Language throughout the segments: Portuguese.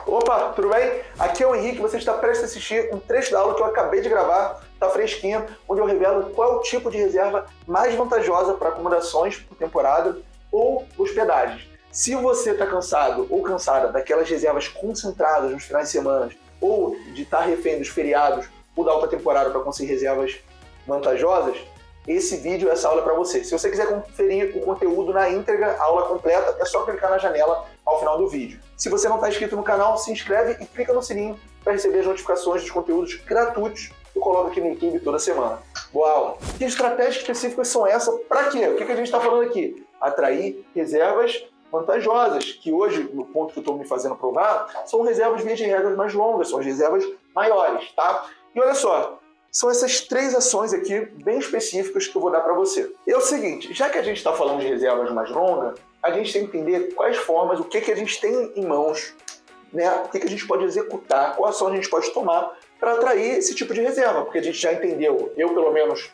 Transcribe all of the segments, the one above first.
Opa, tudo bem? Aqui é o Henrique, você está prestes a assistir um trecho da aula que eu acabei de gravar, tá fresquinho, onde eu revelo qual é o tipo de reserva mais vantajosa para acomodações por temporada ou hospedagens. Se você está cansado ou cansada daquelas reservas concentradas nos finais de semana ou de estar refém dos feriados ou da alta temporada para conseguir reservas vantajosas, esse vídeo, essa aula é para você. Se você quiser conferir o conteúdo na íntegra, a aula completa, é só clicar na janela ao final do vídeo. Se você não está inscrito no canal, se inscreve e clica no sininho para receber as notificações dos conteúdos gratuitos que eu coloco aqui no YouTube toda semana. Boa aula! Que estratégias específicas são essas? Para quê? O que a gente está falando aqui? Atrair reservas vantajosas, que hoje, no ponto que eu estou me fazendo provar, são reservas via de regras mais longas, são as reservas maiores, tá? E olha só, são essas 3 ações aqui, bem específicas, que eu vou dar para você. E é o seguinte, já que a gente está falando de reservas mais longas, a gente tem que entender quais formas, o que a gente tem em mãos, né? O que a gente pode executar, qual ação a gente pode tomar para atrair esse tipo de reserva, porque a gente já entendeu, eu pelo menos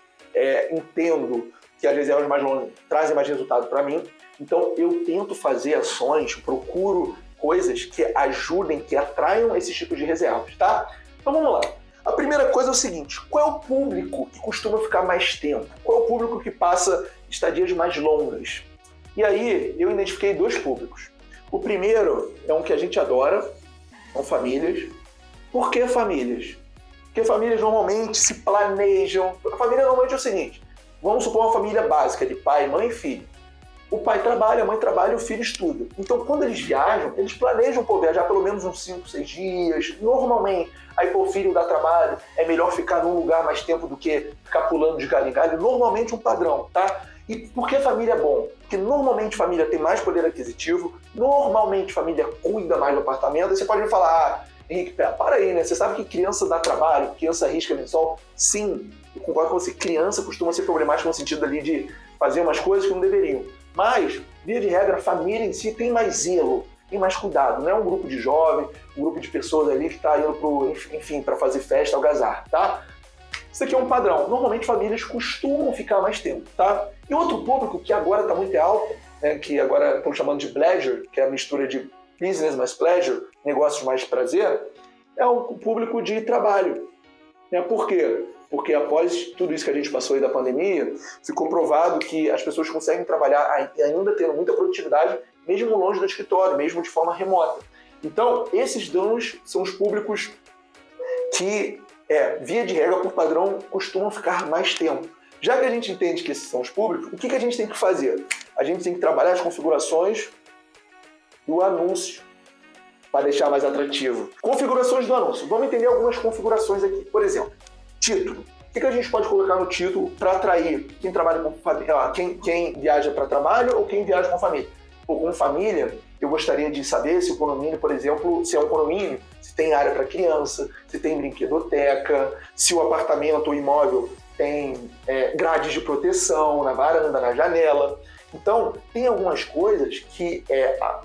entendo que as reservas mais longas trazem mais resultado para mim, então eu tento fazer ações, procuro coisas que ajudem, que atraiam esse tipo de reservas, tá? Então vamos lá. A primeira coisa é o seguinte, qual é o público que costuma ficar mais tempo? Qual é o público que passa estadias mais longas? E aí eu identifiquei 2 públicos. O primeiro é um que a gente adora, são famílias. Por que famílias? Porque famílias normalmente se planejam. A família normalmente é o seguinte, vamos supor uma família básica de pai, mãe e filho. O pai trabalha, a mãe trabalha e o filho estuda. Então, quando eles viajam, eles planejam viajar pelo menos uns 5, 6 dias. Normalmente, aí o filho dá trabalho, é melhor ficar num lugar mais tempo do que ficar pulando de galho em galho. Normalmente um padrão, tá? E por que família é bom? Porque normalmente família tem mais poder aquisitivo, normalmente família cuida mais do apartamento. Aí você pode me falar, Henrique, para aí, né? Você sabe que criança dá trabalho, criança risca lençol? Sim, eu concordo com você. Criança costuma ser problemática no sentido ali de fazer umas coisas que não deveriam. Mas, via de regra, a família em si tem mais zelo, tem mais cuidado. Não é um grupo de jovens, um grupo de pessoas ali que está indo para fazer festa, algazarra, tá? Isso aqui é um padrão. Normalmente famílias costumam ficar mais tempo, tá? E outro público que agora está muito alto, né, que agora estão chamando de pleasure, que é a mistura de business mais pleasure, negócios mais prazer, é o público de trabalho. Por quê? Porque após tudo isso que a gente passou aí da pandemia, ficou provado que as pessoas conseguem trabalhar ainda tendo muita produtividade, mesmo longe do escritório, mesmo de forma remota. Então, esses danos são os públicos que, via de regra, por padrão, costumam ficar mais tempo. Já que a gente entende que esses são os públicos, o que a gente tem que fazer? A gente tem que trabalhar as configurações do anúncio para deixar mais atrativo. Configurações do anúncio. Vamos entender algumas configurações aqui. Por exemplo, título. O que a gente pode colocar no título para atrair quem trabalha com família, quem viaja para trabalho ou quem viaja com família? Com família, eu gostaria de saber se o condomínio, por exemplo, se é um condomínio, se tem área para criança, se tem brinquedoteca, se o apartamento ou imóvel tem grades de proteção na varanda, na janela. Então, tem algumas coisas que,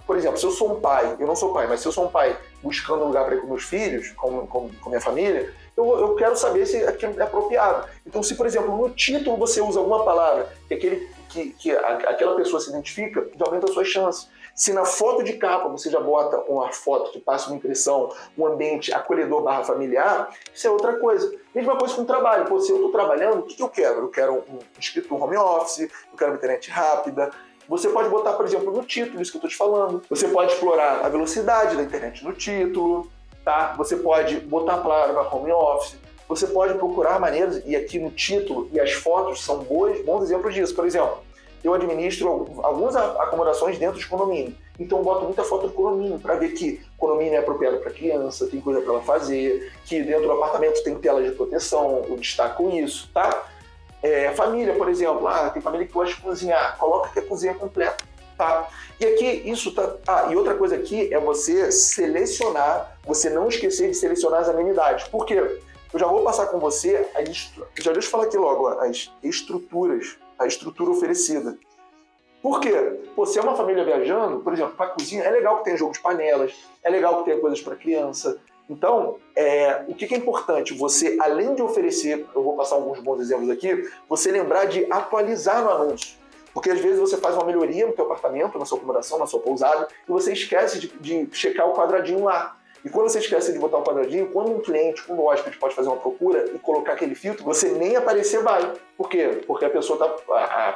por exemplo, se eu sou um pai, eu não sou pai, mas se eu sou um pai buscando um lugar para ir com meus filhos, com minha família, eu quero saber se aquilo é apropriado. Então, se, por exemplo, no título você usa alguma palavra que aquela pessoa se identifica, já aumenta as suas chances. Se na foto de capa você já bota uma foto que passa uma impressão, um ambiente acolhedor / familiar, isso é outra coisa. Mesma coisa com o trabalho. Se eu estou trabalhando, o que eu quero? Eu quero um escritor home office, eu quero uma internet rápida. Você pode botar, por exemplo, no título, isso que eu estou te falando. Você pode explorar a velocidade da internet no título, tá? Você pode botar a palavra home office. Você pode procurar maneiras, e aqui no título e as fotos são bons exemplos disso. Por exemplo, eu administro algumas acomodações dentro de condomínio. Então eu boto muita foto do condomínio para ver que o condomínio é apropriado para criança, tem coisa para ela fazer, que dentro do apartamento tem tela de proteção, eu destaco isso, tá? Família, por exemplo, tem família que gosta de cozinhar, coloca que a cozinha é completa, tá? E aqui isso tá... e outra coisa aqui é você selecionar, você não esquecer de selecionar as amenidades. Por quê? Eu já vou passar com você, já deixa eu falar aqui logo, as estruturas, a estrutura oferecida. Por quê? Se é uma família viajando, por exemplo, para a cozinha, é legal que tenha jogo de panelas, é legal que tenha coisas para criança. Então, o que é importante? Você, além de oferecer, eu vou passar alguns bons exemplos aqui, você lembrar de atualizar no anúncio. Porque às vezes você faz uma melhoria no seu apartamento, na sua acomodação, na sua pousada, e você esquece de checar o quadradinho lá. E quando você esquece de botar o quadradinho, quando um cliente, um hóspede pode fazer uma procura e colocar aquele filtro, você nem aparecer vai. Por quê? Porque a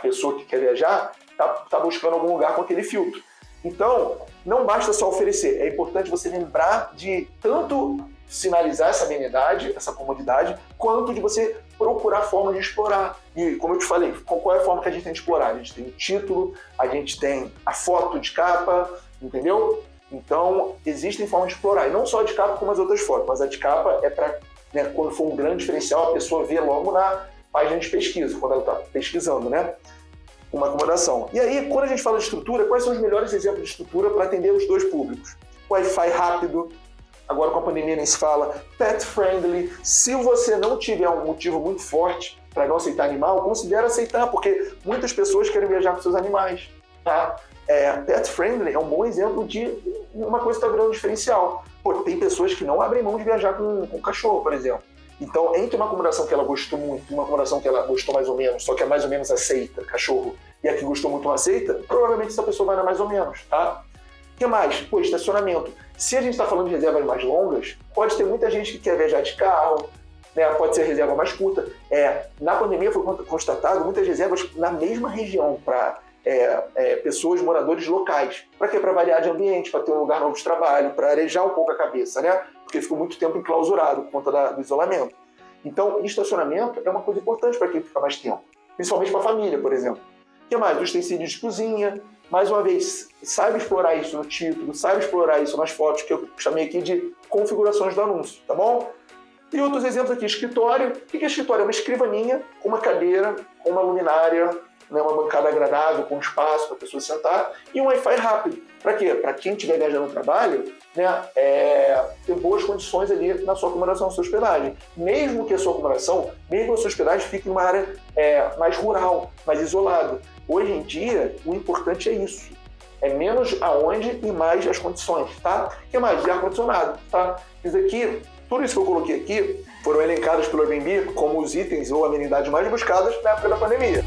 pessoa que quer viajar tá buscando algum lugar com aquele filtro. Então, não basta só oferecer, é importante você lembrar de tanto sinalizar essa amenidade, essa comodidade, quanto de você procurar forma de explorar. E, como eu te falei, qual é a forma que a gente tem de explorar? A gente tem o título, a gente tem a foto de capa, entendeu? Então, existem formas de explorar. E não só a de capa, como as outras fotos, mas a de capa é para, né, quando for um grande diferencial, a pessoa vê logo na página de pesquisa, quando ela está pesquisando, né? Uma acomodação. E aí, quando a gente fala de estrutura, quais são os melhores exemplos de estrutura para atender os dois públicos? Wi-Fi rápido, agora com a pandemia nem se fala, pet friendly. Se você não tiver um motivo muito forte para não aceitar animal, considere aceitar, porque muitas pessoas querem viajar com seus animais, tá? Pet friendly é um bom exemplo de uma coisa que está virando um diferencial. Pô, tem pessoas que não abrem mão de viajar com cachorro, por exemplo. Então, entre uma acomodação que ela gostou muito e uma acomodação que ela gostou mais ou menos, só que é mais ou menos aceita, cachorro, e a que gostou muito não aceita, provavelmente essa pessoa vai na mais ou menos, tá? O que mais? Pô, estacionamento. Se a gente está falando de reservas mais longas, pode ter muita gente que quer viajar de carro, né? Pode ser reserva mais curta. Na pandemia foi constatado muitas reservas na mesma região para pessoas, moradores locais. Para quê? Para variar de ambiente, para ter um lugar novo de trabalho, para arejar um pouco a cabeça, né? Porque ficou muito tempo enclausurado por conta do isolamento. Então, estacionamento é uma coisa importante para quem fica mais tempo, principalmente para a família, por exemplo. O que mais? Utensílios de cozinha. Mais uma vez, saiba explorar isso no título, saiba explorar isso nas fotos, que eu chamei aqui de configurações do anúncio, tá bom? E outros exemplos aqui, escritório. O que é escritório? É uma escrivaninha com uma cadeira, com uma luminária, né, uma bancada agradável, com espaço para a pessoa sentar, e um Wi-Fi rápido. Para quê? Para quem estiver viajando no trabalho, né, ter boas condições ali na sua acomodação, na sua hospedagem. Mesmo que a sua acomodação, mesmo a sua hospedagem fique em uma área mais rural, mais isolada. Hoje em dia, o importante é isso. É menos aonde e mais as condições, tá? O que mais? De ar-condicionado, tá? Isso aqui, tudo isso que eu coloquei aqui, foram elencados pelo Airbnb como os itens ou amenidades mais buscadas na época da pandemia.